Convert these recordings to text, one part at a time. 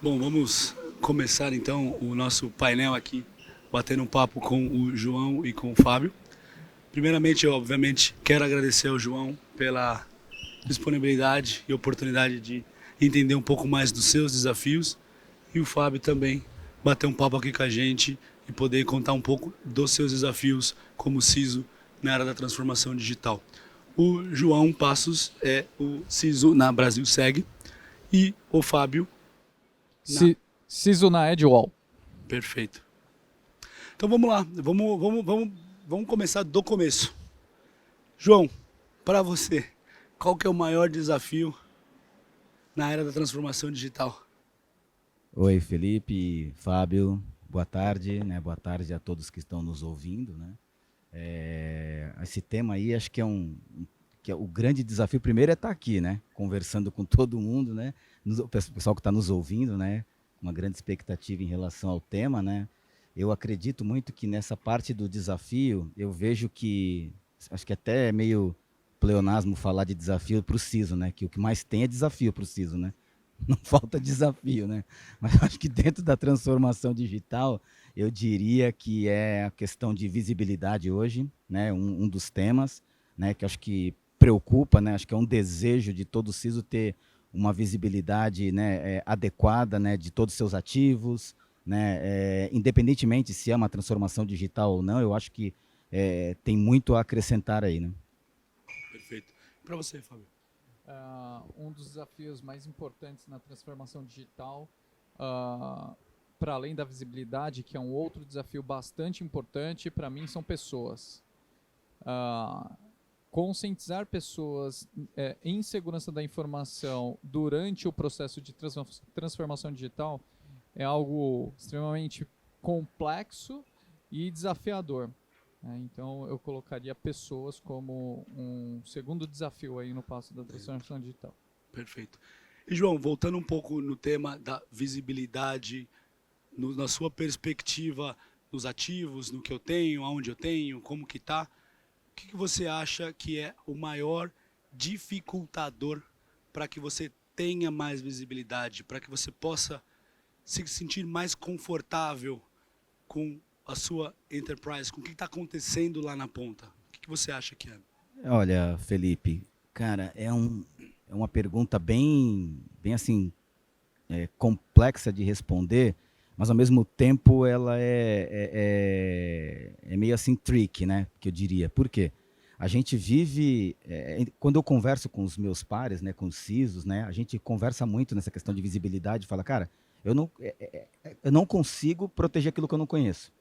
Bom, vamos começar então o nosso painel aqui, batendo um papo com o João e com o Fábio. Primeiramente, eu obviamente quero agradecer ao João pela disponibilidade e oportunidade de entender um pouco mais dos seus desafios e o Fábio também bater um papo aqui com a gente e poder contar um pouco dos seus desafios como CISO na área da transformação digital. O João Passos é o CISO na Brasil Seg e o Fábio na... CISO na Edgewall. Perfeito. Então vamos lá, vamos começar do começo. João, para você, qual que é o maior desafio na era da transformação digital? Oi, Felipe, Fábio, boa tarde, né? Boa tarde a todos que estão nos ouvindo, né? Esse tema aí acho que que é o grande desafio. Primeiro é estar aqui, né? Conversando com todo mundo, né? O pessoal que está nos ouvindo, né? Uma grande expectativa em relação ao tema, né? Eu acredito muito que nessa parte do desafio, eu vejo que, acho que até é meio pleonasmo falar de desafio para o CISO, né? Que o que mais tem é desafio para o CISO, né? Não falta desafio, né? Mas eu acho que dentro da transformação digital, eu diria que é a questão de visibilidade hoje, né? Um dos temas, né? Que eu acho que preocupa, né? Acho que é um desejo de todo CISO ter uma visibilidade, né? Adequada, né? De todos os seus ativos, né? Independentemente se é uma transformação digital ou não, eu acho que tem muito a acrescentar aí, né? Perfeito. Para você, Fábio? Um dos desafios mais importantes na transformação digital, para além da visibilidade, que é um outro desafio bastante importante, para mim são pessoas. Conscientizar pessoas em segurança da informação durante o processo de transformação digital é algo extremamente complexo e desafiador. Então, eu colocaria pessoas como um segundo desafio aí no passo da transformação digital. Perfeito. E, João, voltando um pouco no tema da visibilidade, na sua perspectiva nos ativos, no que eu tenho, aonde eu tenho, como que está, o que você acha que é o maior dificultador para que você tenha mais visibilidade, para que você possa se sentir mais confortável com a sua enterprise, com o que está acontecendo lá na ponta? O que você acha que é? Olha, Felipe, cara, é uma pergunta bem assim, complexa de responder, mas ao mesmo tempo ela é meio assim tricky, né? Que eu diria. Por quê? A gente vive, quando eu converso com os meus pares, né, com os CISOs, né, a gente conversa muito nessa questão de visibilidade, fala, cara, eu não consigo proteger aquilo que eu não conheço.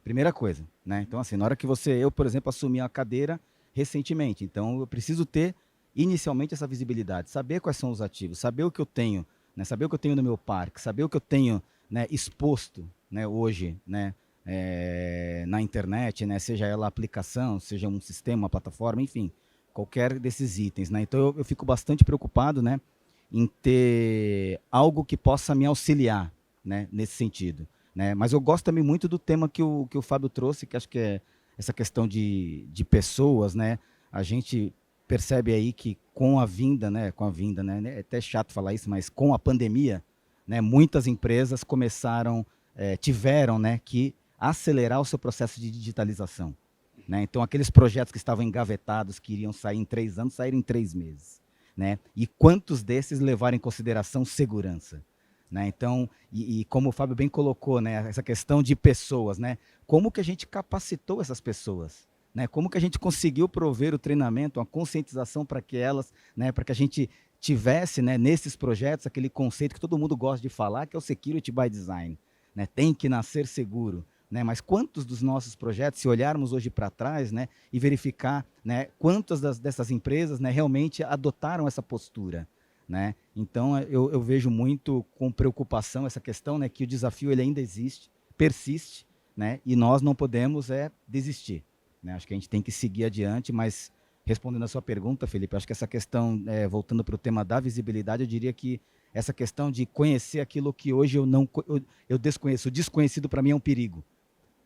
Primeira coisa, né? Então, assim, na hora que eu, por exemplo, assumi a cadeira recentemente, então eu preciso ter inicialmente essa visibilidade, saber quais são os ativos, saber o que eu tenho, né? Saber o que eu tenho no meu parque, saber o que eu tenho, né, exposto, né, hoje, né, na internet, né, seja ela aplicação, seja um sistema, uma plataforma, enfim, qualquer desses itens, né? Então eu fico bastante preocupado, né, em ter algo que possa me auxiliar, né, nesse sentido. Né? Mas eu gosto também muito do tema que o Fábio trouxe, que acho que é essa questão de pessoas, né? A gente percebe aí que com a vinda, né? É até chato falar isso, mas com a pandemia, né? Muitas empresas tiveram, né? Que acelerar o seu processo de digitalização. Né? Então, aqueles projetos que estavam engavetados, que iriam sair em 3 anos, saíram em 3 meses. Né? E quantos desses levaram em consideração segurança? Né? Então, e como o Fábio bem colocou, né, essa questão de pessoas, né? Como que a gente capacitou essas pessoas? Né? Como que a gente conseguiu prover o treinamento, a conscientização para que elas, né, para que a gente tivesse, né, nesses projetos aquele conceito que todo mundo gosta de falar, que é o Security by Design. Né? Tem que nascer seguro. Né? Mas quantos dos nossos projetos, se olharmos hoje para trás, né, e verificar, né, quantas dessas empresas, né, realmente adotaram essa postura? Né? Então, eu vejo muito com preocupação essa questão, né, que o desafio ele ainda existe, persiste, né, e nós não podemos desistir. Né? Acho que a gente tem que seguir adiante, mas respondendo a sua pergunta, Felipe, acho que essa questão, voltando para o tema da visibilidade, eu diria que essa questão de conhecer aquilo que hoje eu desconheço, o desconhecido para mim é um perigo.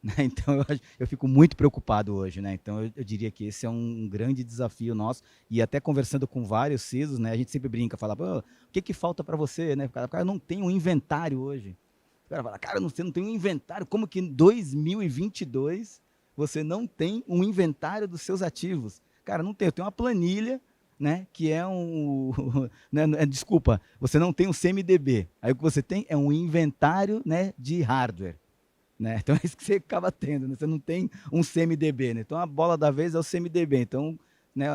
né? Então, eu fico muito preocupado hoje, né? Então, eu diria que esse é um grande desafio nosso. E até conversando com vários CISOs, né? A gente sempre brinca, fala, o que falta para você, né? O cara não tem um inventário hoje. O cara fala, cara, você não tem um inventário. Como que em 2022 você não tem um inventário dos seus ativos? Cara, não tem. Eu tenho uma planilha, né? Que é né, desculpa, você não tem um CMDB. Aí o que você tem é um inventário, né, de hardware. Né? Então é isso que você acaba tendo, né? Você não tem um CMDB, né? Então a bola da vez é o CMDB. Então, né,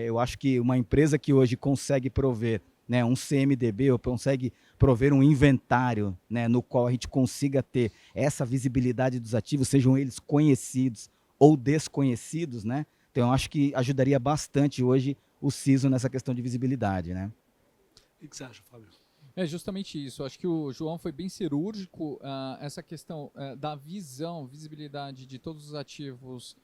eu acho que uma empresa que hoje consegue prover, né, um CMDB ou consegue prover um inventário, né, no qual a gente consiga ter essa visibilidade dos ativos, sejam eles conhecidos ou desconhecidos, né? Então eu acho que ajudaria bastante hoje o CISO nessa questão de visibilidade, né? O que você acha, Fábio? É justamente isso. Acho que o João foi bem cirúrgico. Essa questão da visibilidade de todos os ativos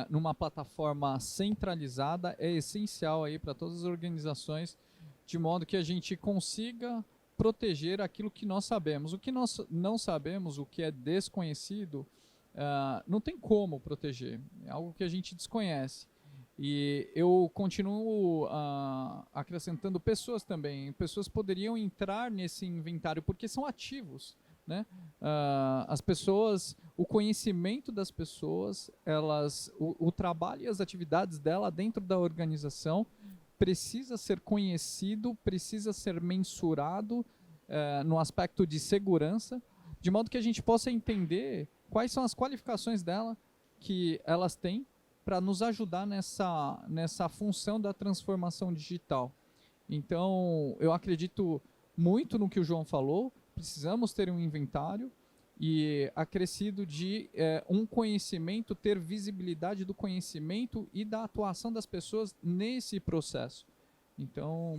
numa plataforma centralizada é essencial aí para todas as organizações, de modo que a gente consiga proteger aquilo que nós sabemos. O que nós não sabemos, o que é desconhecido, não tem como proteger. É algo que a gente desconhece. E eu continuo acrescentando pessoas também. Pessoas poderiam entrar nesse inventário porque são ativos, né? As pessoas, o conhecimento das pessoas, o trabalho e as atividades dela dentro da organização precisa ser conhecido, precisa ser mensurado no aspecto de segurança, de modo que a gente possa entender quais são as qualificações dela que elas têm para nos ajudar nessa função da transformação digital. Então, eu acredito muito no que o João falou, precisamos ter um inventário e acrescido de um conhecimento, ter visibilidade do conhecimento e da atuação das pessoas nesse processo. Então,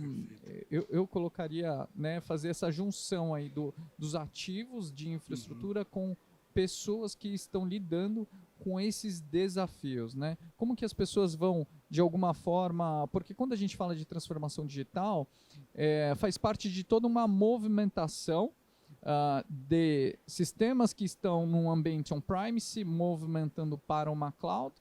eu colocaria, né, fazer essa junção aí dos ativos de infraestrutura com pessoas que estão lidando com esses desafios, né? Como que as pessoas vão, de alguma forma... Porque quando a gente fala de transformação digital, faz parte de toda uma movimentação de sistemas que estão num ambiente on-premise, movimentando para uma cloud,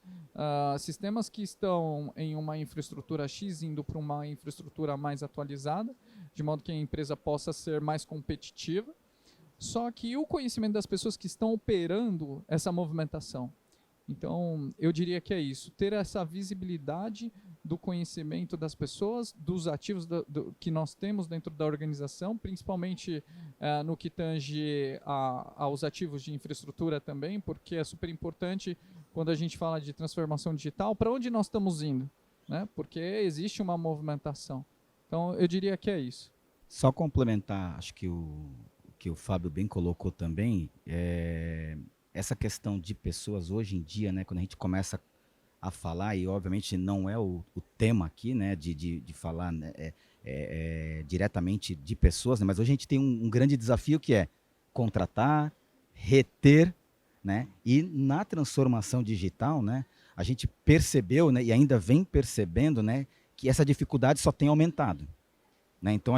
sistemas que estão em uma infraestrutura X, indo para uma infraestrutura mais atualizada, de modo que a empresa possa ser mais competitiva. Só que o conhecimento das pessoas que estão operando essa movimentação. Então, eu diria que é isso. Ter essa visibilidade do conhecimento das pessoas, dos ativos que nós temos dentro da organização, principalmente no que tange aos ativos de infraestrutura também, porque é super importante quando a gente fala de transformação digital, para onde nós estamos indo, né? Porque existe uma movimentação. Então, eu diria que é isso. Só complementar, acho que o Fábio bem colocou também, essa questão de pessoas hoje em dia, né, quando a gente começa a falar, e obviamente não é o tema aqui, né, de falar, né, diretamente de pessoas, né, mas hoje a gente tem um grande desafio que é contratar, reter, né, e na transformação digital, né, a gente percebeu, né, e ainda vem percebendo, né, que essa dificuldade só tem aumentado, né. Então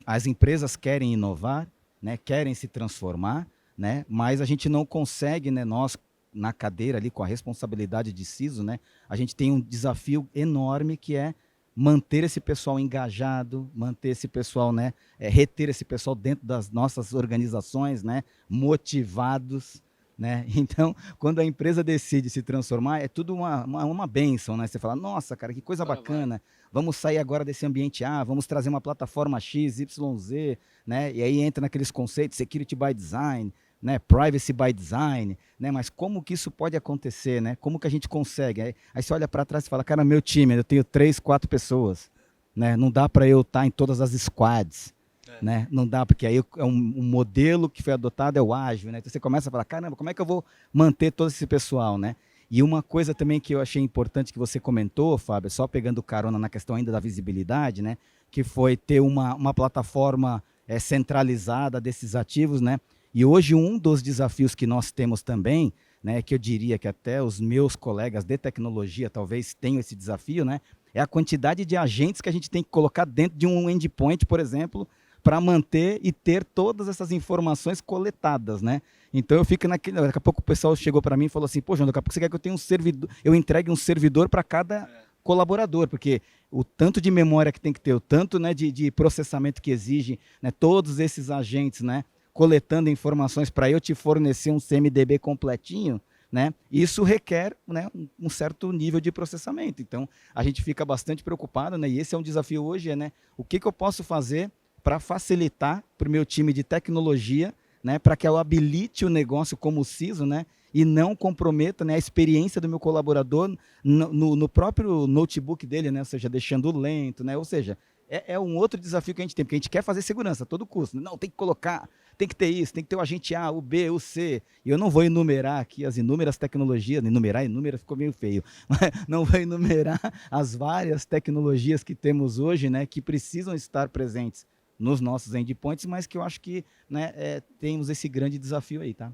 as empresas querem inovar, né, querem se transformar, né, mas a gente não consegue, né, nós na cadeira ali com a responsabilidade de CISO, né, a gente tem um desafio enorme que é manter esse pessoal engajado, manter esse pessoal, né, reter esse pessoal dentro das nossas organizações, né, motivados, né. Então, quando a empresa decide se transformar, é tudo uma bênção, né. Você fala, nossa, cara, que coisa bacana. Vamos sair agora desse ambiente A, vamos trazer uma plataforma X, Y, Z, né? E aí entra naqueles conceitos, security by design, né? Privacy by design, né? Mas como que isso pode acontecer, né? Como que a gente consegue? Aí você olha para trás e fala, cara, meu time, eu tenho 3, 4 pessoas, né? Não dá para eu estar em todas as squads, né? Não dá, porque aí é um modelo que foi adotado, é o ágil, né? Então você começa a falar, caramba, como é que eu vou manter todo esse pessoal, né? E uma coisa também que eu achei importante que você comentou, Fábio, só pegando carona na questão ainda da visibilidade, né, que foi ter uma plataforma centralizada desses ativos, né? E hoje um dos desafios que nós temos também, né, que eu diria que até os meus colegas de tecnologia talvez tenham esse desafio, né, é a quantidade de agentes que a gente tem que colocar dentro de um endpoint, por exemplo, para manter e ter todas essas informações coletadas, né? Então eu fico naquele. Daqui a pouco o pessoal chegou para mim e falou assim: pô, João, daqui a pouco você quer que eu tenha um servidor, eu entregue um servidor para cada colaborador, porque o tanto de memória que tem que ter, o tanto, né, de processamento que exige, né, todos esses agentes, né, coletando informações para eu te fornecer um CMDB completinho, né, isso requer, né, um certo nível de processamento. Então a gente fica bastante preocupado, né, e esse é um desafio hoje, né, o que eu posso fazer para facilitar para o meu time de tecnologia, né, para que eu habilite o negócio como CISO, né, e não comprometa, né, a experiência do meu colaborador no próprio notebook dele, né, ou seja, deixando lento, né, ou seja, é um outro desafio que a gente tem, porque a gente quer fazer segurança a todo custo. Não, tem que colocar, tem que ter isso, tem que ter o agente A, o B, o C, e eu não vou enumerar aqui as inúmeras tecnologias, enumerar ficou meio feio, mas não vou enumerar as várias tecnologias que temos hoje, né, que precisam estar presentes nos nossos endpoints, mas que eu acho que, né, temos esse grande desafio aí, tá?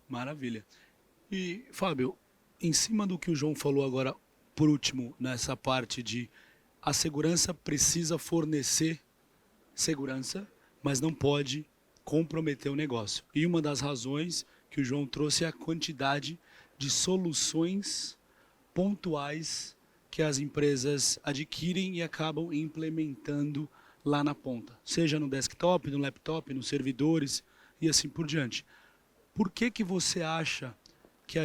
Maravilha. E, Fábio, em cima do que o João falou agora, por último, nessa parte de a segurança precisa fornecer segurança, mas não pode comprometer o negócio. E uma das razões que o João trouxe é a quantidade de soluções pontuais que as empresas adquirem e acabam implementando lá na ponta, seja no desktop, no laptop, nos servidores e assim por diante. Por que você acha que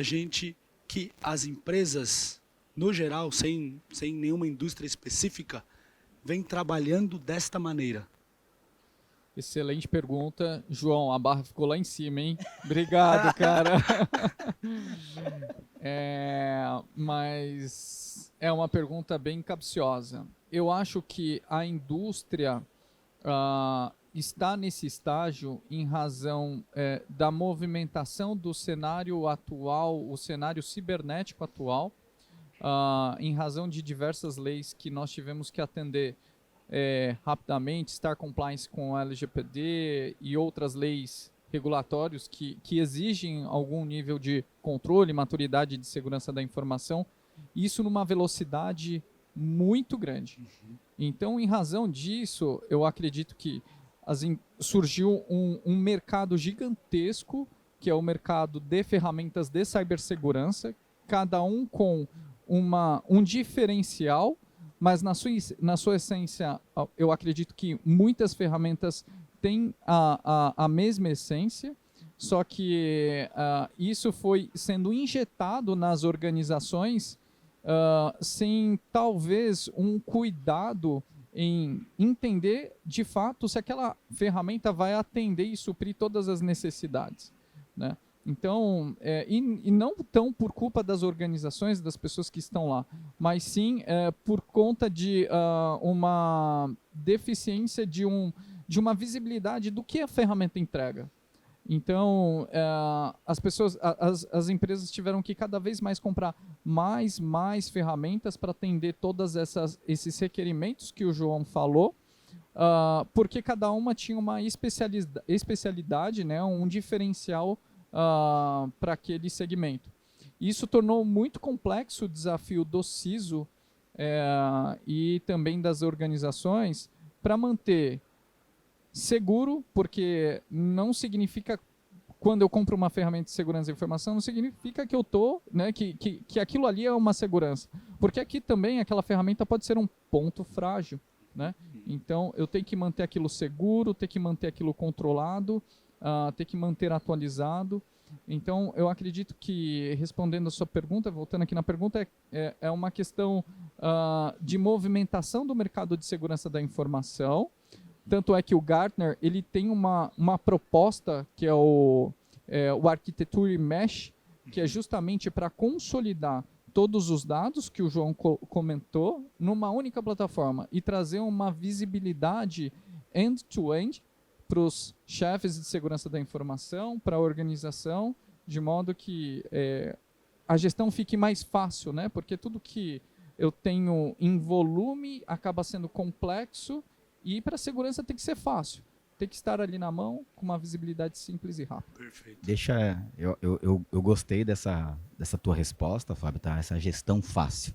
as empresas, no geral, sem nenhuma indústria específica, vêm trabalhando desta maneira? Excelente pergunta. João, a barra ficou lá em cima, hein? Obrigado, cara. Mas é uma pergunta bem capciosa. Eu acho que a indústria está nesse estágio em razão da movimentação do cenário atual, o cenário cibernético atual, em razão de diversas leis que nós tivemos que atender rapidamente, estar compliance com a LGPD e outras leis regulatórios que exigem algum nível de controle, maturidade de segurança da informação, isso numa velocidade muito grande. Então, em razão disso, eu acredito que surgiu um mercado gigantesco, que é o mercado de ferramentas de cibersegurança, cada um com um diferencial, mas na sua essência, eu acredito que muitas ferramentas têm a mesma essência, só que isso foi sendo injetado nas organizações sem talvez um cuidado em entender de fato se aquela ferramenta vai atender e suprir todas as necessidades, né? Então, e não tão por culpa das organizações, das pessoas que estão lá, mas sim por conta de uma deficiência de uma visibilidade do que a ferramenta entrega. Então, as empresas tiveram que cada vez mais comprar mais ferramentas para atender todos esses requerimentos que o João falou, porque cada uma tinha uma especialidade, né, um diferencial para aquele segmento. Isso tornou muito complexo o desafio do CISO e também das organizações para manter seguro, porque não significa, quando eu compro uma ferramenta de segurança da informação, não significa que eu estou, né, que aquilo ali é uma segurança. Porque aqui também aquela ferramenta pode ser um ponto frágil, né? Então eu tenho que manter aquilo seguro, ter que manter aquilo controlado, ter que manter atualizado. Então eu acredito que, respondendo a sua pergunta, voltando aqui na pergunta, é uma questão de movimentação do mercado de segurança da informação. Tanto é que o Gartner ele tem uma proposta que é o Architecture Mesh, que é justamente para consolidar todos os dados que o João comentou numa única plataforma e trazer uma visibilidade end-to-end para os chefes de segurança da informação, para a organização, de modo que a gestão fique mais fácil, né? Porque tudo que eu tenho em volume acaba sendo complexo. E para a segurança tem que ser fácil. Tem que estar ali na mão com uma visibilidade simples e rápida. Perfeito. Eu gostei dessa tua resposta, Fábio, tá? Essa gestão fácil,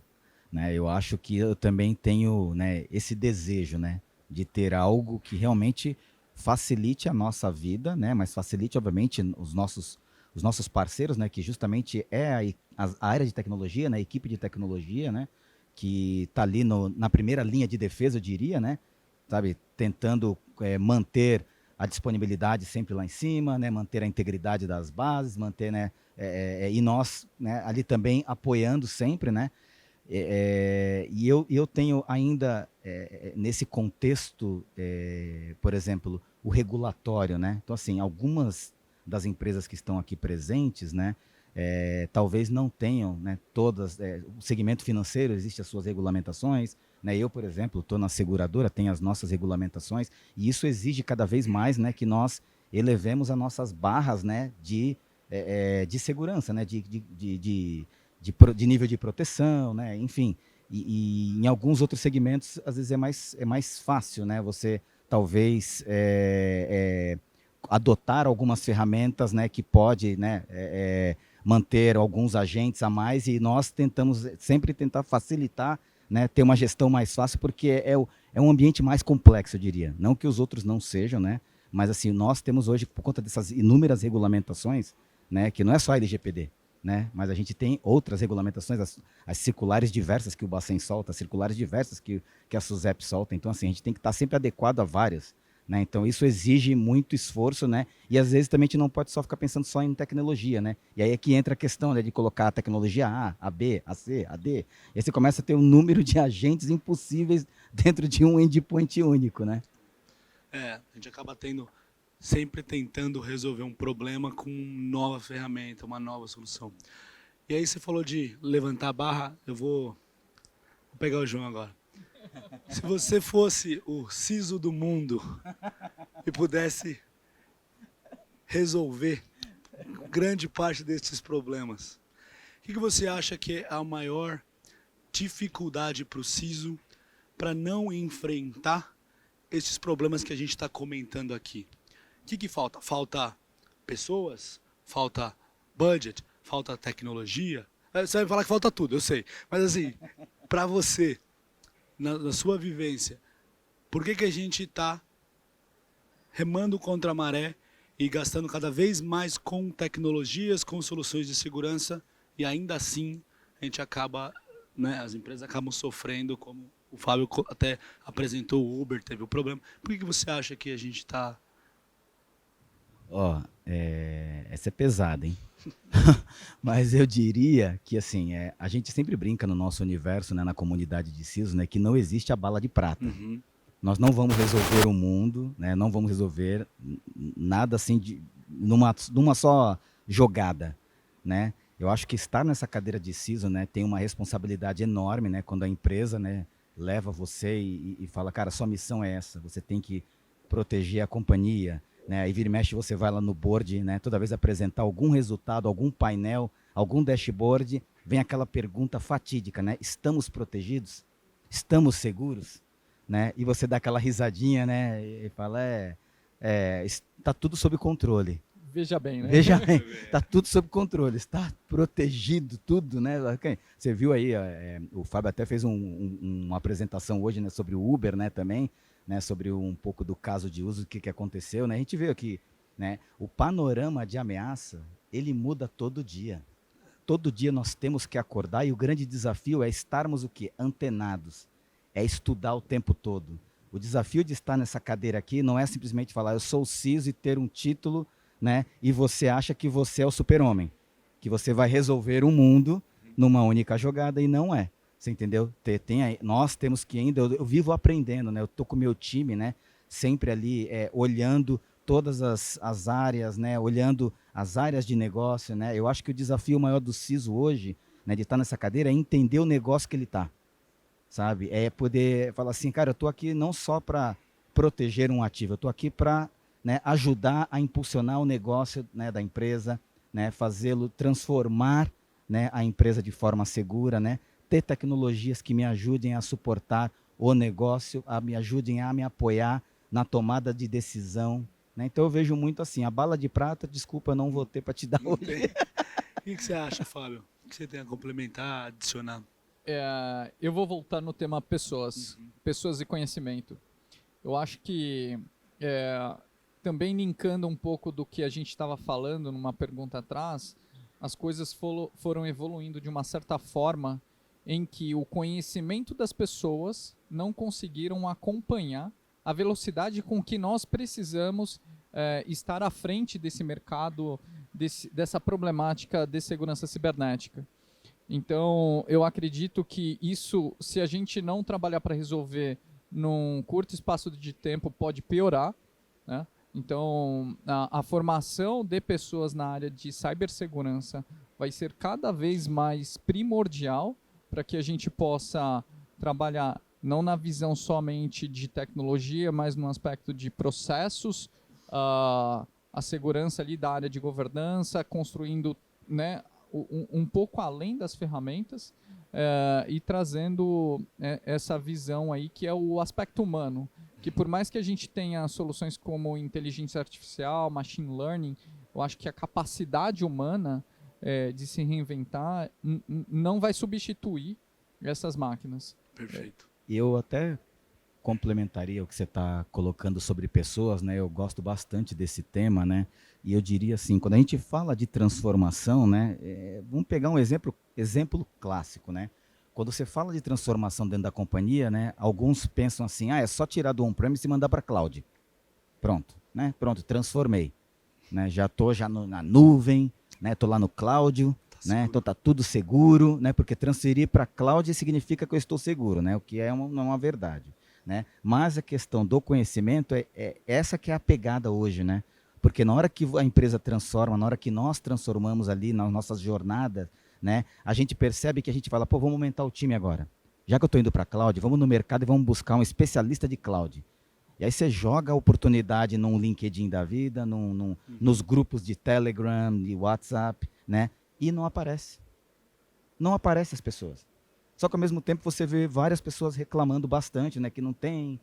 né? Eu acho que eu também tenho, né, esse desejo, né, de ter algo que realmente facilite a nossa vida, né? Mas facilite, obviamente, os nossos parceiros, né? Que justamente é a área de tecnologia, né? A equipe de tecnologia, né? Que está ali na primeira linha de defesa, eu diria, né? Sabe? Tentando manter a disponibilidade sempre lá em cima, né? Manter a integridade das bases, manter, né? E nós, né? Ali também apoiando sempre, né? E eu tenho ainda, nesse contexto, por exemplo, o regulatório, né? Então, assim, algumas das empresas que estão aqui presentes, né? Talvez não tenham, né, todas, o segmento financeiro existe as suas regulamentações, né? Eu, por exemplo, estou na seguradora, tenho as nossas regulamentações, e isso exige cada vez mais, né, que nós elevemos as nossas barras, né, de segurança, né, de nível de proteção, né? Enfim, e em alguns outros segmentos, às vezes é mais fácil, né? Você talvez adotar algumas ferramentas, né, que pode, né, manter alguns agentes a mais, e nós tentamos sempre tentar facilitar, né, ter uma gestão mais fácil, porque é um ambiente mais complexo, eu diria. Não que os outros não sejam, né? Mas assim, nós temos hoje, por conta dessas inúmeras regulamentações, né, que não é só a LGPD, né? Mas a gente tem outras regulamentações, as circulares diversas que o Bacen solta, as circulares diversas que a SUSEP solta. Então, assim, a gente tem que estar sempre adequado a várias, né? Então, isso exige muito esforço, né? E às vezes também a gente não pode só ficar pensando só em tecnologia, né? E aí é que entra a questão, né, de colocar a tecnologia A B, a C, a D. E aí você começa a ter um número de agentes impossíveis dentro de um endpoint único, né? A gente acaba sempre tentando resolver um problema com nova ferramenta, uma nova solução. E aí você falou de levantar a barra, vou pegar o João agora. Se você fosse o CISO do mundo e pudesse resolver grande parte desses problemas, o que você acha que é a maior dificuldade para o CISO para não enfrentar esses problemas que a gente está comentando aqui? O que falta? Falta pessoas? Falta budget? Falta tecnologia? Você vai falar que falta tudo, eu sei. Mas assim, para você, na sua vivência, por que a gente está remando contra a maré e gastando cada vez mais com tecnologias, com soluções de segurança, e ainda assim a gente acaba, né, as empresas acabam sofrendo, como o Fábio até apresentou, o Uber teve o problema. Por que você acha que a gente está... Essa é pesada, hein? Mas eu diria que, assim, a gente sempre brinca no nosso universo, né, na comunidade de CISO, né, que não existe a bala de prata. Uhum. Nós não vamos resolver o mundo, né, não vamos resolver nada assim numa só jogada, né? Eu acho que estar nessa cadeira de CISO, né, tem uma responsabilidade enorme, né, quando a empresa, né, leva você e fala, cara, sua missão é essa, você tem que proteger a companhia, né? Aí vira e mexe, você vai lá no board, né? Toda vez apresentar algum resultado, algum painel, algum dashboard, vem aquela pergunta fatídica, né? Estamos protegidos? Estamos seguros? Né? E você dá aquela risadinha, né? E fala, está tudo sob controle. Veja bem, né? Veja bem, está tudo sob controle, está protegido tudo, né? Você viu aí, o Fábio até fez uma apresentação hoje, né, sobre o Uber, né, também, né, sobre um pouco do caso de uso, o que aconteceu, né? A gente vê aqui, né, o panorama de ameaça, ele muda todo dia. Todo dia nós temos que acordar, e o grande desafio é estarmos o quê? Antenados, é estudar o tempo todo. O desafio de estar nessa cadeira aqui não é simplesmente falar, eu sou o CISO e ter um título, né, e você acha que você é o super-homem, que você vai resolver o mundo numa única jogada, e não é. Você entendeu? Nós temos que ainda, eu vivo aprendendo, né? Eu tô com o meu time, né? Sempre ali olhando todas as áreas, né? Olhando as áreas de negócio, né? Eu acho que o desafio maior do CISO hoje, né, de estar nessa cadeira, é entender o negócio que ele está, sabe? É poder falar assim, cara, eu tô aqui não só para proteger um ativo, eu tô aqui para, né, ajudar a impulsionar o negócio, né, da empresa, né? Fazê-lo transformar, né, a empresa de forma segura, né? Ter tecnologias que me ajudem a suportar o negócio, me ajudem a me apoiar na tomada de decisão, né? Então eu vejo muito assim, a bala de prata, desculpa, eu não vou ter para te dar hoje. O que você acha, Fábio? O que você tem a complementar, adicionar? Eu vou voltar no tema pessoas, pessoas e conhecimento. Eu acho que, também linkando um pouco do que a gente estava falando numa pergunta atrás, as coisas foram evoluindo de uma certa forma em que o conhecimento das pessoas não conseguiram acompanhar a velocidade com que nós precisamos estar à frente desse mercado, dessa problemática de segurança cibernética. Então, eu acredito que isso, se a gente não trabalhar para resolver num curto espaço de tempo, pode piorar, né? Então, a formação de pessoas na área de cibersegurança vai ser cada vez mais primordial para que a gente possa trabalhar não na visão somente de tecnologia, mas no aspecto de processos, a segurança ali da área de governança, construindo, né, um pouco além das ferramentas e trazendo essa visão aí que é o aspecto humano, que por mais que a gente tenha soluções como inteligência artificial, machine learning, eu acho que a capacidade humana de se reinventar não vai substituir essas máquinas. Perfeito. E eu até complementaria o que você está colocando sobre pessoas, né? Eu gosto bastante desse tema, né? E eu diria assim, quando a gente fala de transformação, né? Vamos pegar um exemplo clássico, né? Quando você fala de transformação dentro da companhia, né? Alguns pensam assim, é só tirar do on-premise e mandar para a cloud. Pronto, né? Pronto, transformei, né? Já estou na nuvem, né? Estou lá no cloud, né? Então tá tudo seguro, né? Porque transferir para a cloud significa que eu estou seguro, né? O que não é uma verdade, né? Mas a questão do conhecimento é essa que é a pegada hoje, né? Porque na hora que a empresa transforma, na hora que nós transformamos ali nas nossas jornadas, né? A gente percebe que a gente fala, vamos aumentar o time agora. Já que eu estou indo para a cloud, vamos no mercado e vamos buscar um especialista de cloud. E aí você joga a oportunidade num LinkedIn da vida, nos grupos de Telegram, de WhatsApp, né? E não aparece. Não aparecem as pessoas. Só que ao mesmo tempo você vê várias pessoas reclamando bastante, né? Que não tem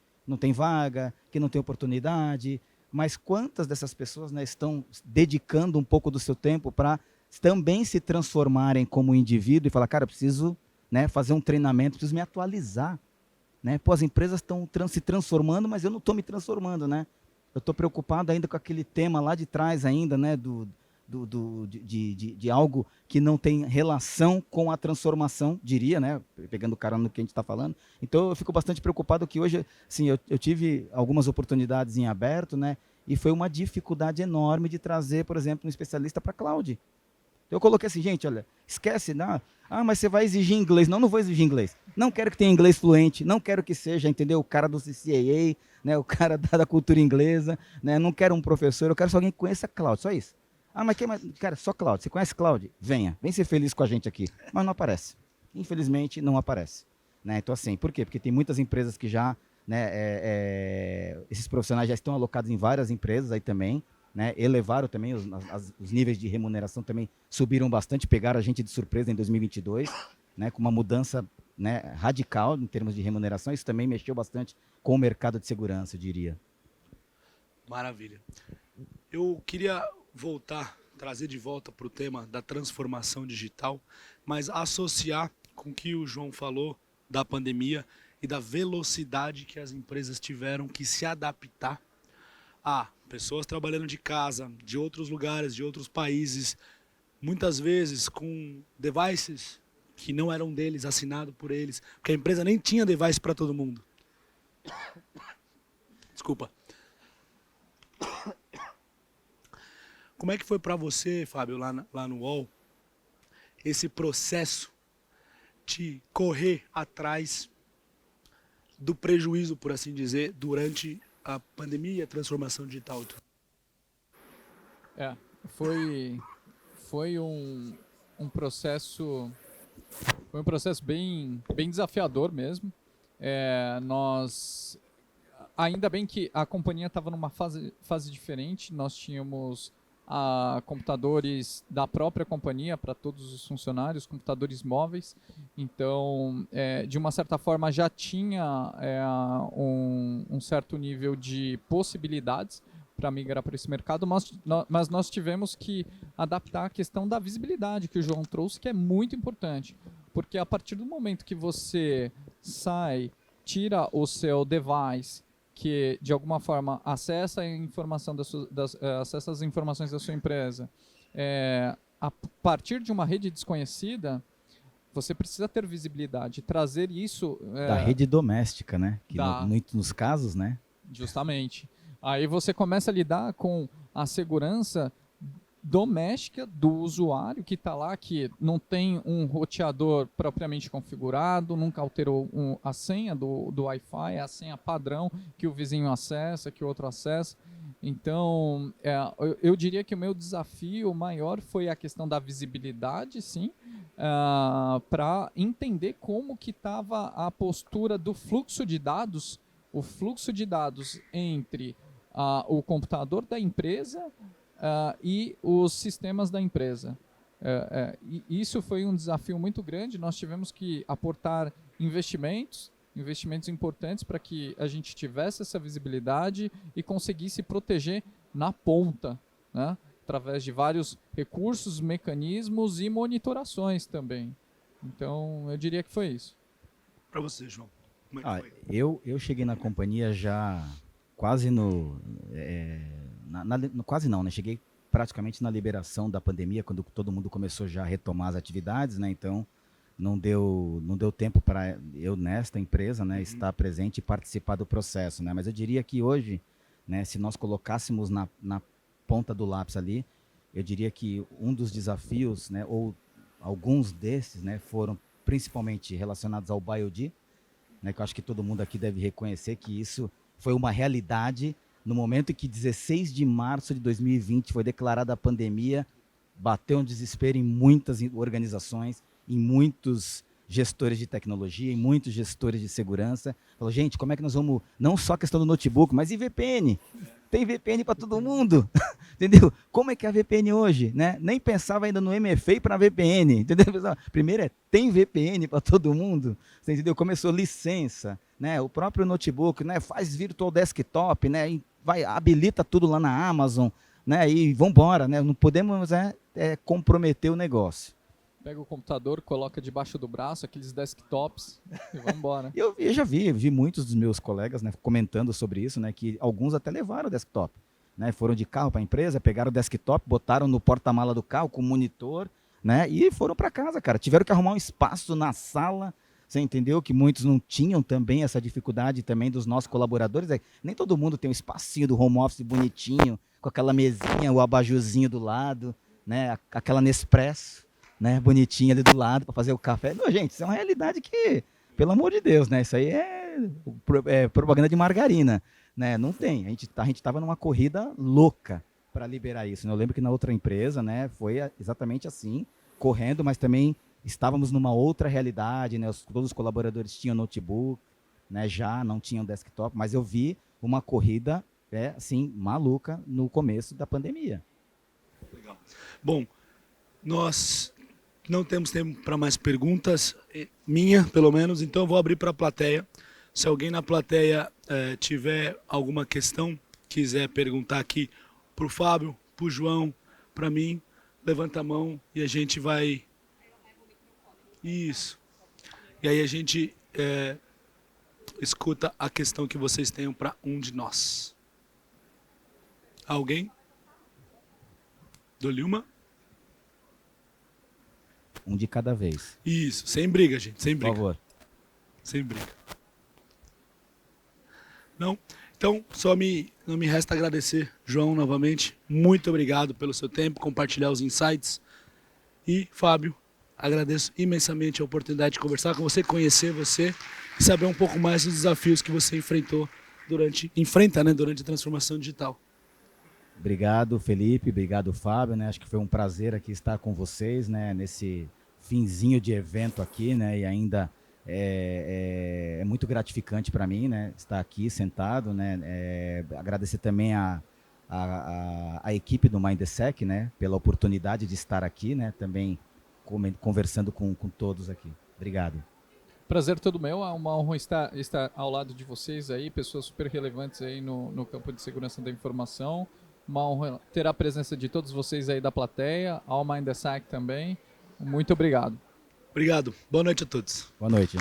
vaga, que não tem oportunidade. Mas quantas dessas pessoas, né, estão dedicando um pouco do seu tempo para também se transformarem como indivíduo e falar, cara, eu preciso, né, fazer um treinamento, preciso me atualizar, né? Pô, as empresas estão se transformando, mas eu não estou me transformando, né? Eu estou preocupado ainda com aquele tema lá de trás ainda, né, de algo que não tem relação com a transformação, diria, né? Pegando o cara no que a gente está falando. Então, eu fico bastante preocupado que hoje, sim, eu tive algumas oportunidades em aberto, né? E foi uma dificuldade enorme de trazer, por exemplo, um especialista para cloud. Eu coloquei assim, gente, olha, esquece, não. Mas você vai exigir inglês. Não vou exigir inglês. Não quero que tenha inglês fluente, não quero que seja, entendeu? O cara do CCAA, né? O cara da cultura inglesa, né? Não quero um professor, eu quero só alguém que conheça cloud, só isso. Mas cara, só cloud. Você conhece cloud? Venha, vem ser feliz com a gente aqui. Mas não aparece. Infelizmente, não aparece. Né? Então, assim, por quê? Porque tem muitas empresas que já, né, esses profissionais já estão alocados em várias empresas aí também, né? Elevaram também os níveis de remuneração, também subiram bastante, pegaram a gente de surpresa em 2022, né? Com uma mudança, né, radical em termos de remuneração. Isso também mexeu bastante com o mercado de segurança, eu diria. Maravilha. Eu queria trazer de volta para o tema da transformação digital, mas associar com o que o João falou da pandemia e da velocidade que as empresas tiveram que se adaptar a pessoas trabalhando de casa, de outros lugares, de outros países, muitas vezes com devices que não eram deles, assinado por eles, porque a empresa nem tinha device para todo mundo. Desculpa. Como é que foi para você, Fábio, lá no UOL, esse processo de correr atrás do prejuízo, por assim dizer, durante a pandemia e a transformação digital? Foi um processo bem desafiador mesmo. Ainda bem que a companhia estava numa fase diferente. Nós tínhamos computadores da própria companhia para todos os funcionários, computadores móveis. Então, de uma certa forma, já tinha um certo nível de possibilidades para migrar para esse mercado, mas nós tivemos que adaptar a questão da visibilidade que o João trouxe, que é muito importante. Porque a partir do momento que você tira o seu device, que, de alguma forma, acessa a informação acessa as informações da sua empresa a partir de uma rede desconhecida, você precisa ter visibilidade, trazer isso... Da rede doméstica, né? Que muito nos casos, né? Justamente. Aí você começa a lidar com a segurança doméstica do usuário que está lá, que não tem um roteador propriamente configurado, nunca alterou a senha do Wi-Fi, a senha padrão que o vizinho acessa, que o outro acessa. Então, eu diria que o meu desafio maior foi a questão da visibilidade, sim, para entender como que estava a postura do fluxo de dados, o fluxo de dados entre o computador da empresa e os sistemas da empresa. E isso foi um desafio muito grande. Nós tivemos que aportar investimentos importantes para que a gente tivesse essa visibilidade e conseguisse proteger na ponta, né? Através de vários recursos, mecanismos e monitorações também. Então, eu diria que foi isso. Para você, João, como é que foi? Eu cheguei na companhia já quase quase não, né? Cheguei praticamente na liberação da pandemia, quando todo mundo começou já a retomar as atividades, né? Então, não deu tempo para eu, nesta empresa, né, estar presente e participar do processo, né? Mas eu diria que hoje, né, se nós colocássemos na ponta do lápis ali, eu diria que um dos desafios, né, ou alguns desses, né, foram principalmente relacionados ao BioD, né, que eu acho que todo mundo aqui deve reconhecer que isso foi uma realidade no momento em que 16 de março de 2020 foi declarada a pandemia, bateu um desespero em muitas organizações, em muitos gestores de tecnologia, em muitos gestores de segurança. Falou, gente, como é que nós vamos... Não só a questão do notebook, mas e VPN? Tem VPN para todo mundo, entendeu? Como é que é a VPN hoje, né? Nem pensava ainda no MFA para VPN, entendeu? Primeiro tem VPN para todo mundo, você entendeu? Começou licença, né? O próprio notebook, né? Faz virtual desktop, né? E habilita tudo lá na Amazon, né? E vambora, né? Não podemos comprometer o negócio. Pega o computador, coloca debaixo do braço, aqueles desktops e vamos embora. Eu já vi muitos dos meus colegas, né, comentando sobre isso, né, que alguns até levaram o desktop. Né, foram de carro para a empresa, pegaram o desktop, botaram no porta-mala do carro com monitor, né, e foram para casa, cara. Tiveram que arrumar um espaço na sala, você entendeu? Que muitos não tinham também essa dificuldade também dos nossos colaboradores. Nem todo mundo tem um espacinho do home office bonitinho, com aquela mesinha, o abajurzinho do lado, né, aquela Nespresso, né, bonitinha ali do lado para fazer o café. Não, gente, isso é uma realidade que, pelo amor de Deus, né, isso aí é propaganda de margarina, né, não tem. A gente estava numa corrida louca para liberar isso. Eu lembro que na outra empresa, né, foi exatamente assim, correndo, mas também estávamos numa outra realidade, né, todos os colaboradores tinham notebook, né, já não tinham desktop, mas eu vi uma corrida, assim, maluca no começo da pandemia. Legal. Bom, nós não temos tempo para mais perguntas, minha pelo menos, então eu vou abrir para a plateia. Se alguém na plateia tiver alguma questão, quiser perguntar aqui para o Fábio, para o João, para mim, levanta a mão e a gente vai... Isso. E aí a gente escuta a questão que vocês tenham para um de nós. Alguém? Dou-lhe uma? Um de cada vez. Isso, sem briga, gente, sem briga. Por favor. Sem briga. Não? Então, não me resta agradecer, João, novamente. Muito obrigado pelo seu tempo, compartilhar os insights. E, Fábio, agradeço imensamente a oportunidade de conversar com você, conhecer você e saber um pouco mais dos desafios que você enfrenta, né, durante a transformação digital. Obrigado, Felipe. Obrigado, Fábio. Né? Acho que foi um prazer aqui estar com vocês, né? Nesse finzinho de evento aqui, né? E ainda é muito gratificante para mim, né? Estar aqui sentado, né? Agradecer também a equipe do Mindsec, né? Pela oportunidade de estar aqui, né? Também conversando com todos aqui. Obrigado. Prazer todo meu, é uma honra estar ao lado de vocês aí, pessoas super relevantes aí no campo de segurança da informação. Uma honra ter a presença de todos vocês aí da plateia, ao Mindsec também. Muito obrigado. Obrigado. Boa noite a todos. Boa noite.